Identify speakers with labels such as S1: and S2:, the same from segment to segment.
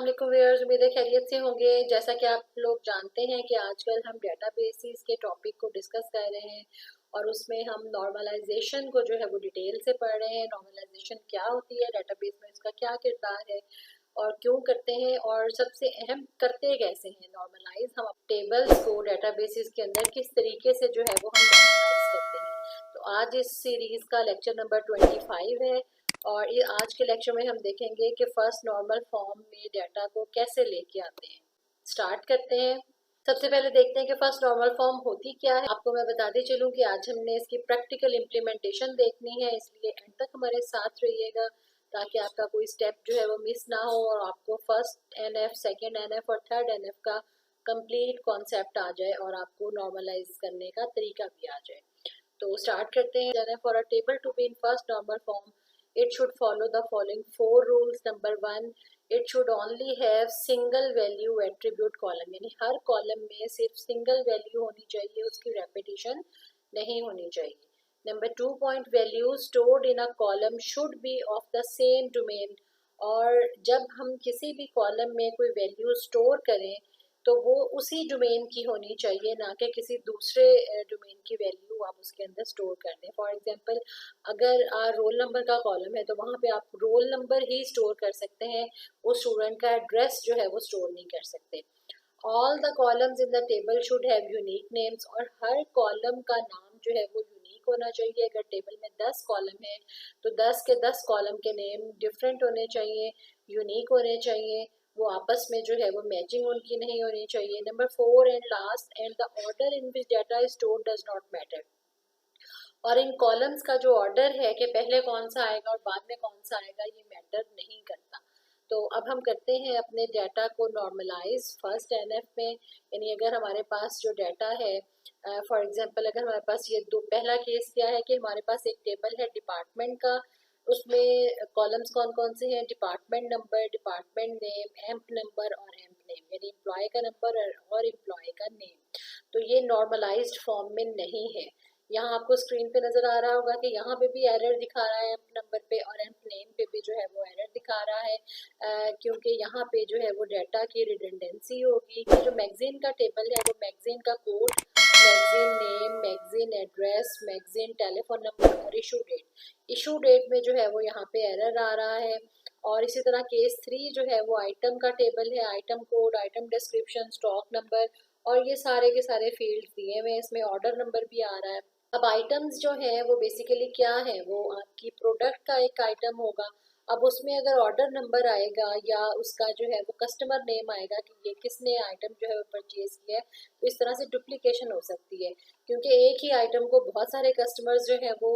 S1: वालेकुम व्यूअर्स, उम्मीद है खैरियत से होंगे। जैसा कि आप लोग जानते हैं कि आजकल हम डेटाबेसेस के टॉपिक को डिस्कस कर रहे हैं और उसमें हम नॉर्मलाइजेशन को जो है वो डिटेल से पढ़ रहे हैं। नॉर्मलाइजेशन क्या होती है, डेटाबेस में इसका क्या किरदार है और क्यों करते हैं, और सबसे अहम करते कैसे हैं नॉर्मलाइज। हम टेबल्स को डेटाबेसेस के अंदर किस तरीके से जो है वो हम नॉर्मलाइज करते हैं। तो आज इस सीरीज का लेक्चर नंबर 25 है और ये आज के लेक्चर में हम देखेंगे कि फर्स्ट नॉर्मल फॉर्म में डाटा को कैसे लेके आते हैं। स्टार्ट करते हैं। सबसे पहले देखते हैं कि फर्स्ट नॉर्मल फॉर्म होती क्या है। आपको मैं बताते चलूं कि आज हमने इसकी प्रैक्टिकल इम्प्लीमेंटेशन देखनी है, इसलिए एंड तक हमारे साथ रहिएगा ताकि आपका कोई स्टेप जो है वो मिस ना हो और आपको फर्स्ट एनएफ, सेकेंड एनएफ और थर्ड एनएफ का कंप्लीट कॉन्सेप्ट आ जाए और आपको नॉर्मलाइज करने का तरीका भी आ जाए। तो स्टार्ट करते हैं। For a table to be in first normal form it should follow the following 4 rules. Number 1, it should only have single value attribute column, यानी हर कॉलम में सिर्फ सिंगल वैल्यू होनी चाहिए, उसकी रेपिटेशन नहीं होनी चाहिए। Number 2 point, value stored in a column should be of the same domain, और जब हम किसी भी कॉलम में कोई वैल्यू स्टोर करें तो वो उसी डोमेन की होनी चाहिए, ना कि किसी दूसरे डोमेन की वैल्यू आप उसके अंदर स्टोर कर दें। फॉर एग्जांपल, अगर रोल नंबर का कॉलम है तो वहाँ पे आप रोल नंबर ही स्टोर कर सकते हैं, उस स्टूडेंट का एड्रेस जो है वो स्टोर नहीं कर सकते। All the columns in the table should have unique names, और हर कॉलम का नाम जो है वो यूनिक होना चाहिए। अगर टेबल में 10 कॉलम है तो 10 के 10 कॉलम के नेम डिफरेंट होने चाहिए, यूनिक होने चाहिए, वो आपस में जो है वो मैचिंग उनकी नहीं होनी चाहिए। Number 4 and last, and the order in which data is stored does not matter, और इन कॉलम्स का जो ऑर्डर है कि पहले कौन सा आएगा और बाद में कौन सा आएगा, ये मैटर नहीं करता। तो अब हम करते हैं अपने डाटा को नॉर्मलाइज फर्स्ट एनएफ में। यानी अगर हमारे पास जो डाटा है, फॉर एग्जांपल अगर हमारे पास ये दो, पहला केस क्या है कि हमारे पास एक टेबल है डिपार्टमेंट का, उसमें कॉलम्स कौन कौन से हैं, department number, department name, amp number और एम्प नेम, यानी एम्प्लॉय का नंबर और एम्प्लॉय का नेम। तो ये नॉर्मलाइज्ड फॉर्म में नहीं है। यहाँ आपको स्क्रीन पे नजर आ रहा होगा कि यहाँ पे भी एरर दिखा रहा है एम्प नंबर पे, और एम्प नेम पे भी जो है वो एरर दिखा रहा है, क्योंकि यहाँ पे जो है वो डाटा की रिडंडेंसी होगी कि जो मैगजीन का टेबल है वो मैगजीन का code, magazine name, magazine address, magazine telephone number और इशू डेट में जो है वो यहाँ पे एरर आ रहा है। और इसी तरह केस 3 जो है वो आइटम का टेबल है, item code, item description, stock number, और ये सारे के सारे फील्ड्स दिए हुए हैं, इसमें ऑर्डर नंबर भी आ रहा है। अब आइटम्स जो है वो बेसिकली क्या है, वो आपकी प्रोडक्ट का एक आइटम होगा। अब उसमें अगर ऑर्डर नंबर आएगा या उसका जो है वो कस्टमर नेम आएगा कि ये किसने आइटम जो है वो परचेज किया है, तो इस तरह से डुप्लीकेशन हो सकती है, क्योंकि एक ही आइटम को बहुत सारे कस्टमर्स जो है वो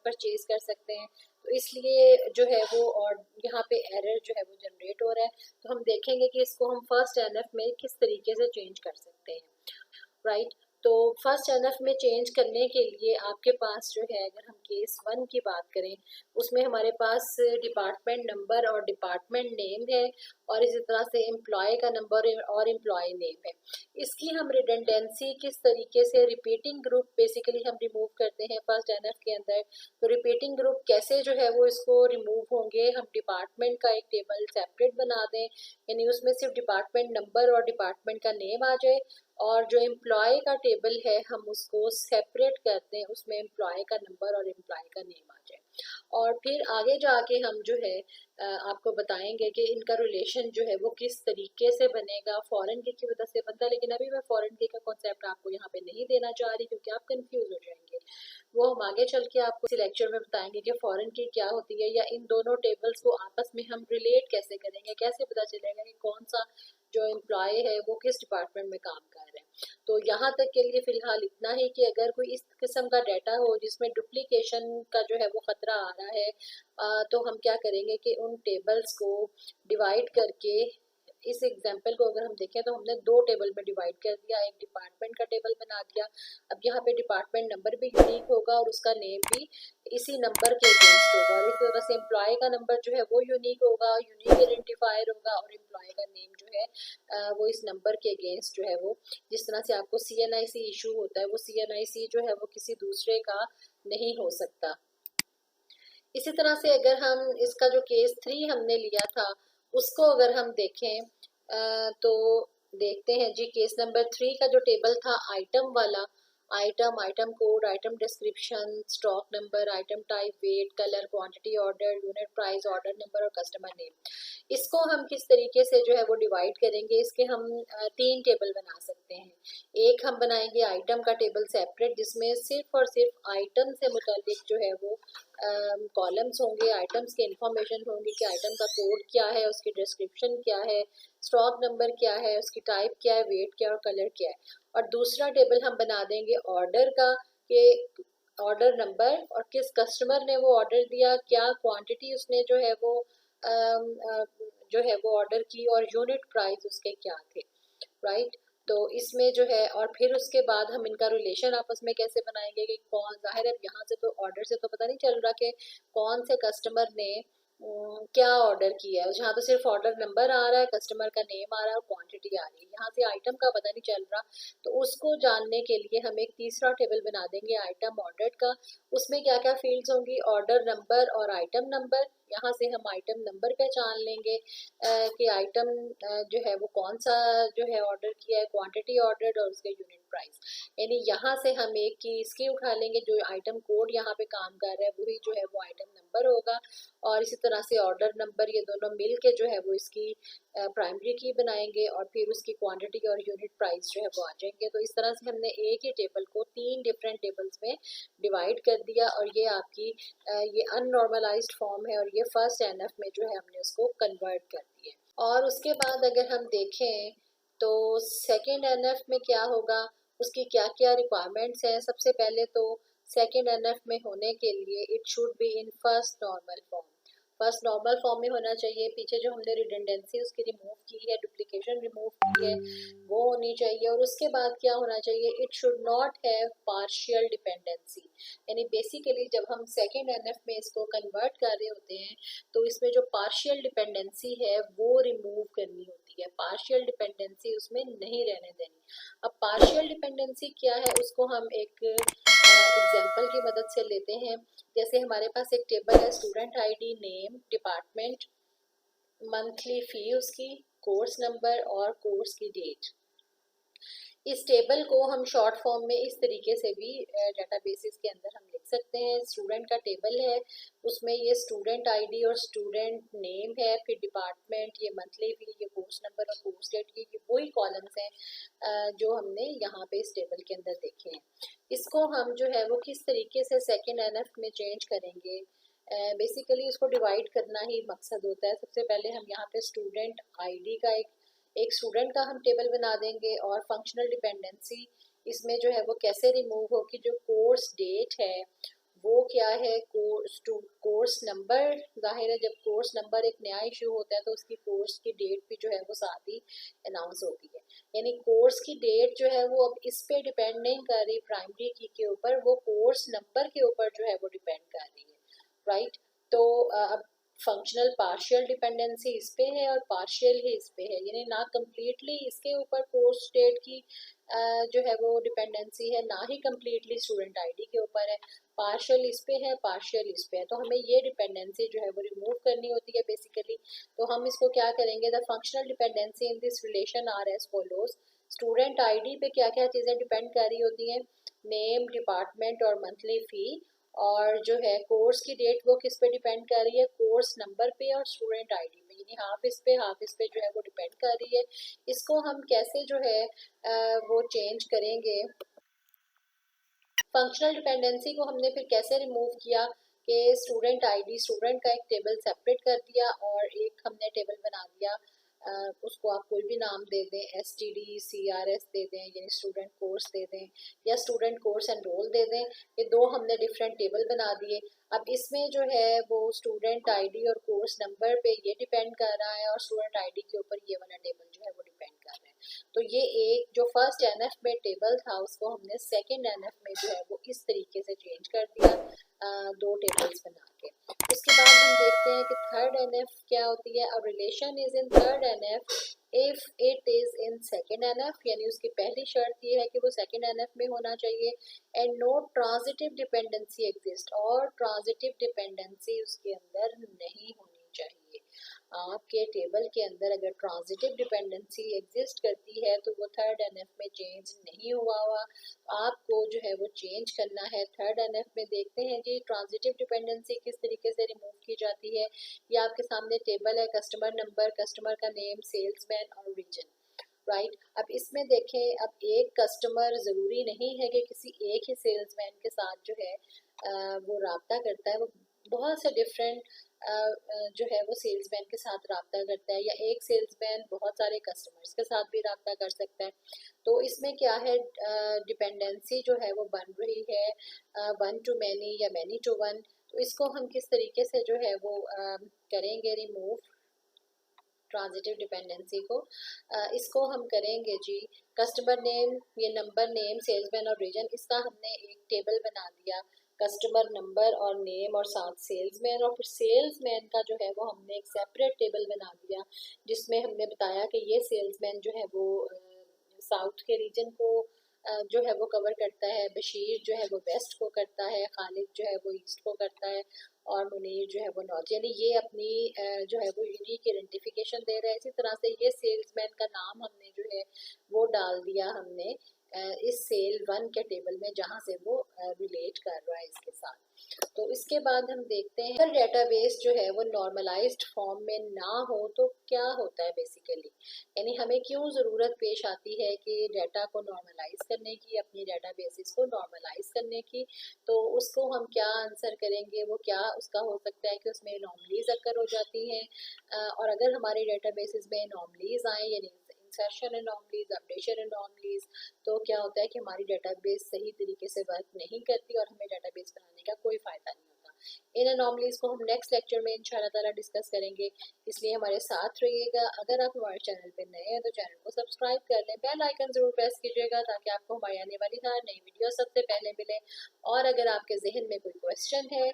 S1: परचेज कर सकते हैं। तो इसलिए जो है वो, और यहाँ पे एरर जो है वो जनरेट हो रहा है। तो हम देखेंगे कि इसको हम फर्स्ट एनएफ में किस तरीके से चेंज कर सकते हैं, राइट। तो फर्स्ट एनएफ में चेंज करने के लिए आपके पास जो है, अगर हम केस 1 की बात करें, उसमें हमारे पास डिपार्टमेंट नंबर और डिपार्टमेंट नेम है, और इसी तरह से एम्प्लॉय का नंबर और एम्प्लॉय नेम है। इसकी हम रिडंडेंसी किस तरीके से, रिपीटिंग ग्रुप बेसिकली हम रिमूव करते हैं फर्स्ट एनएफ के अंदर। तो रिपीटिंग ग्रुप कैसे जो है वो इसको रिमूव होंगे, हम डिपार्टमेंट का एक टेबल सेपरेट बना दें, यानी उसमें सिर्फ डिपार्टमेंट नंबर और डिपार्टमेंट का नेम आ जाए, और जो एम्प्लॉय का टेबल है हम उसको सेपरेट करते हैं, उसमें एम्प्लॉय का नंबर और एम्प्लॉय का नेम आ जाए। और फिर आगे जाके हम जो है आपको बताएंगे कि इनका रिलेशन जो है वो किस तरीके से बनेगा। फॉरेन की वजह से बनता है, लेकिन अभी मैं फॉरेन की का कॉन्सेप्ट आपको यहाँ पे नहीं देना चाह रही क्योंकि आप कंफ्यूज हो जाएंगे। वो हम आगे चल के आपको इस लेक्चर में बताएंगे कि फॉरेन की क्या होती है, या इन दोनों टेबल्स को आपस में हम रिलेट कैसे करेंगे, कैसे पता चलेगा कि कौन सा जो एम्प्लॉय है वो किस डिपार्टमेंट में काम कर रहे हैं। तो यहाँ तक के लिए फिलहाल इतना ही कि अगर कोई इस किस्म का डाटा हो जिसमें डुप्लीकेशन का जो है वो खतरा आ रहा है, तो हम क्या करेंगे कि उन टेबल्स को डिवाइड करके, इस एग्जाम्पल को अगर हम देखें तो हमने 2 टेबल में डिवाइड कर दिया, एक डिपार्टमेंट का टेबल बना दिया। अब यहाँ पे डिपार्टमेंट नंबर भी यूनिक होगा और उसका नेम भी इसी नंबर के अगेंस्ट होगा, और इस तरह से एम्प्लॉय का नंबर जो है वो यूनिक होगा, यूनिक आइडेंटिफायर होगा, और एम्प्लॉय का नेम जो है वो इस नंबर के अगेंस्ट जो है वो, जिस तरह से आपको CNIC इशू होता है, वो CNIC जो है वो किसी दूसरे का नहीं हो सकता। इसी तरह से अगर हम इसका जो केस 3 हमने लिया था उसको अगर हम देखें तो देखते हैं जी, केस नंबर 3 का जो टेबल था आइटम वाला, item, item code, item description, stock number, item type, weight, colour, quantity, order, unit price, order number और कस्टमर नेम, इसको हम किस तरीके से जो है वो डिवाइड करेंगे, इसके हम 3 टेबल बना सकते हैं। एक हम बनाएंगे आइटम का टेबल सेपरेट, जिसमें सिर्फ और सिर्फ आइटम से मुतालिक जो है वो कॉलम्स होंगे, आइटम्स के इंफॉर्मेशन होंगी कि आइटम का कोड क्या है, उसकी डिस्क्रिप्शन क्या है, स्टॉक नंबर क्या है, उसकी टाइप क्या है, वेट क्या है और कलर क्या है। और दूसरा टेबल हम बना देंगे ऑर्डर का, कि ऑर्डर नंबर और किस कस्टमर ने वो ऑर्डर दिया, क्या क्वांटिटी उसने जो है वो जो है वो ऑर्डर की, और यूनिट प्राइस उसके क्या थे, राइट। तो इसमें जो है, और फिर उसके बाद हम इनका रिलेशन आपस में कैसे बनाएंगे कि कौन, जाहिर है यहाँ से तो ऑर्डर से तो पता नहीं चल रहा कि कौन से कस्टमर ने क्या ऑर्डर किया है, जहाँ तो सिर्फ ऑर्डर नंबर आ रहा है, कस्टमर का नेम आ रहा है और क्वांटिटी आ रही है, यहाँ से आइटम का पता नहीं चल रहा। तो उसको जानने के लिए हम एक तीसरा टेबल बना देंगे आइटम ऑर्डर का। उसमें क्या क्या फील्ड्स होंगी, ऑर्डर नंबर और आइटम नंबर। यहाँ से हम आइटम नंबर पहचान लेंगे कि आइटम जो है वो कौन सा जो है ऑर्डर किया है, क्वांटिटी ऑर्डर और उसके यूनिट प्राइस। यानी यहाँ से हम एक की इसकी उठा लेंगे, जो आइटम कोड यहाँ पे काम कर रहा है वही जो है वो आइटम नंबर होगा, और इसी तरह से ऑर्डर नंबर, ये दोनों मिल के जो है वो इसकी प्राइमरी की बनाएंगे, और फिर उसकी क्वांटिटी और यूनिट प्राइस जो है वो आ जाएंगे। तो इस तरह से हमने एक ही टेबल को 3 डिफरेंट टेबल्स में डिवाइड कर दिया, और ये आपकी ये अननॉर्मलाइज्ड फॉर्म है, और ये फर्स्ट एनएफ में जो है हमने उसको कन्वर्ट कर दिया। और उसके बाद अगर हम देखें तो सेकेंड एनएफ में क्या होगा, उसकी क्या क्या रिक्वायरमेंट्स हैं। सबसे पहले तो सेकेंड एनएफ में होने के लिए it should be in first normal form, first normal form में होना चाहिए। पीछे जो हमने रिडंडेंसी उसकी रिमूव की है, डुप्लीकेशन रिमूव की है, वो होनी चाहिए। और उसके बाद क्या होना चाहिए, it should not have partial dependency. यानी बेसिकली जब हम सेकेंड एनएफ में इसको कन्वर्ट कर रहे होते हैं तो इसमें जो पार्शियल डिपेंडेंसी है वो रिमूव करनी होती है, पार्शियल डिपेंडेंसी उसमें नहीं रहने देनी। अब पार्शियल डिपेंडेंसी क्या है उसको हम एक एग्जाम्पल की मदद से लेते हैं। जैसे हमारे पास एक टेबल है, student ID, name, department, monthly fee उसकी, कोर्स नंबर और कोर्स की डेट। इस टेबल को हम शॉर्ट फॉर्म में इस तरीके से भी डेटाबेसेस के अंदर हम लिख सकते हैं। स्टूडेंट का टेबल है, उसमें ये स्टूडेंट आईडी और स्टूडेंट नेम है, फिर डिपार्टमेंट, ये मंथली फी, ये कोर्स नंबर और कोर्स डेट, ये वही कॉलम्स हैं जो हमने यहाँ पे इस टेबल के अंदर देखे हैं। इसको हम जो है वो किस तरीके से सेकेंड एनएफ में चेंज करेंगे, बेसिकली इसको डिवाइड करना ही मकसद होता है। सबसे पहले हम यहाँ पे स्टूडेंट आईडी का एक स्टूडेंट का हम टेबल बना देंगे, और फंक्शनल डिपेंडेंसी इसमें जो है वो कैसे रिमूव होगी, जो कोर्स डेट है वो क्या है, कोर्स नंबर, जाहिर है जब कोर्स नंबर एक नया इशू होता है तो उसकी कोर्स की डेट भी जो है वो साथ ही अनाउंस होती है। यानी कोर्स की डेट जो है वो अब इस पे डिपेंड नहीं कर रही प्राइमरी की के ऊपर, वो कोर्स नंबर के ऊपर जो है वो डिपेंड कर रही है, राइट। तो अब फंक्शनल पार्शियल डिपेंडेंसी इस पे है और पार्शियल ही इस पे है, यानी ना कम्प्लीटली इसके ऊपर कोर्स डेट की जो है वो डिपेंडेंसी है, ना ही कम्प्लीटली स्टूडेंट आईडी के ऊपर है। पार्शियल इस पे है, पार्शियल इस पे है, तो हमें ये डिपेंडेंसी जो है वो रिमूव करनी होती है बेसिकली। तो हम इसको क्या करेंगे, the functional dependency in this relation are as follows. Student ID पे क्या क्या चीज़ें डिपेंड कर रही होती हैं, नेम, डिपार्टमेंट और मंथली फी। और जो है कोर्स की डेट वो किस पे डिपेंड कर रही है, कोर्स नंबर पे और स्टूडेंट आईडी पे, यानी हाफ इस पे जो है वो डिपेंड कर रही है। इसको हम कैसे जो है वो चेंज करेंगे, फंक्शनल डिपेंडेंसी को हमने फिर कैसे रिमूव किया कि स्टूडेंट आईडी, स्टूडेंट का एक टेबल सेपरेट कर दिया और एक हमने टेबल बना दिया, उसको आप कोई भी नाम दे दें, STD CRS दे दें, यानी स्टूडेंट कोर्स दे दें, या स्टूडेंट कोर्स एनरोल दे दें। ये दो हमने डिफरेंट टेबल बना दिए। अब इसमें जो है वो स्टूडेंट आईडी और कोर्स नंबर पे ये डिपेंड कर रहा है, और स्टूडेंट आईडी के ऊपर ये वाला टेबल जो है वो डिपेंड कर रहा है। तो ये एक जो फर्स्ट एनएफ में टेबल था उसको हमने सेकेंड एनएफ में जो है वो इस तरीके से चेंज कर दिया, दो टेबल्स बना के। उसके बाद हम देखते हैं कि थर्ड एनएफ क्या होती है। और relation is in third NF if it is in second NF, यानी उसकी पहली शर्त ये है कि वो सेकेंड एनएफ में होना चाहिए, and no transitive dependency exist, और ट्रांजिटिव डिपेंडेंसी उसके अंदर नहीं होनी चाहिए। आपके टेबल के अंदर अगर ट्रांजिटिव डिपेंडेंसी एग्जिस्ट करती है तो वो थर्ड एनएफ में चेंज नहीं हुआ हुआ, आपको जो है वो चेंज करना है। थर्ड एनएफ में देखते हैं जी ट्रांजिटिव डिपेंडेंसी किस तरीके से रिमूव की जाती है। ये आपके सामने टेबल है, कस्टमर नंबर, कस्टमर का नेम, सेल्समैन और रीजन, राइट। अब इसमें देखें, अब एक कस्टमर ज़रूरी नहीं है कि किसी एक ही सेल्समैन के साथ जो है वो रब्ता करता है, वो बहुत से डिफरेंट जो है वो सेल्समैन के साथ रब्ता करता है, या एक सेल्समैन बहुत सारे कस्टमर्स के साथ भी रब्ता कर सकता है। तो इसमें क्या है, डिपेंडेंसी जो है वो बन रही है वन टू मैनी या मैनी टू वन। तो इसको हम किस तरीके से जो है वो करेंगे रिमूव, ट्रांजिटिव डिपेंडेंसी को। इसको हम करेंगे जी, कस्टमर नेम, ये नंबर, नेम, सेल्समैन और रीजन, इसका हमने एक टेबल बना दिया, कस्टमर नंबर और नेम और साथ सेल्समैन, और फिर सेल्समैन का जो है वो हमने एक सेपरेट टेबल बना दिया जिसमें हमने बताया कि ये सेल्समैन जो है वो साउथ के रीजन को जो है वो कवर करता है, बशीर जो है वो वेस्ट को करता है, खालिद जो है वो ईस्ट को करता है, और मुनीर जो है वो नॉर्थ। यानी ये अपनी जो है वो यूनिक आइडेंटिफिकेशन दे रहा है। इसी तरह से ये सेल्समैन का नाम हमने जो है वो डाल दिया हमने इस सेल वन के टेबल में जहाँ से वो रिलेट कर रहा है इसके साथ। तो इसके बाद हम देखते हैं अगर डेटाबेस जो है वो नॉर्मलाइज्ड फॉर्म में ना हो तो क्या होता है बेसिकली, यानी हमें क्यों ज़रूरत पेश आती है कि डाटा को नॉर्मलाइज करने की, अपनी डेटाबेसिस को नॉर्मलाइज करने की। तो उसको हम क्या आंसर करेंगे, वो क्या उसका हो सकता है कि उसमें एनॉमलीज अकर हो जाती हैं, और अगर हमारे डेटाबेसिस में एनॉमलीज आए, यानी इंसर्शन एनॉमलीज, अपडेशन एनॉमलीज, तो क्या होता है कि हमारी डेटाबेस सही तरीके से वर्क नहीं करती और हमें डेटाबेस बनाने का कोई फ़ायदा नहीं होता। इन एनॉमलीज को हम नेक्स्ट लेक्चर में इंशाल्लाह ताला डिस्कस करेंगे, इसलिए हमारे साथ रहिएगा। अगर आप हमारे चैनल पे नए हैं तो चैनल को सब्सक्राइब कर लें, बेल आइकन ज़रूर प्रेस कीजिएगा ताकि आपको हमारी आने वाली हर नई वीडियो सबसे पहले मिले। और अगर आपके जहन में कोई क्वेश्चन है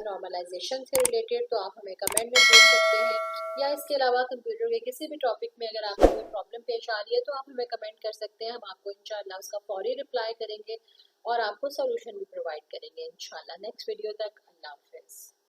S1: नॉर्मलाइजेशन से रिलेटेड तो आप हमें कमेंट में पूछ सकते हैं, या इसके अलावा कंप्यूटर के किसी भी टॉपिक में अगर आपको कोई प्रॉब्लम पेश आ रही है तो आप हमें कमेंट कर सकते हैं। हम आपको इंशाल्लाह उसका फौरी रिप्लाई करेंगे और आपको सोल्यूशन भी प्रोवाइड करेंगे इंशाल्लाह। नेक्स्ट वीडियो तक अल्लाह हाफिज़।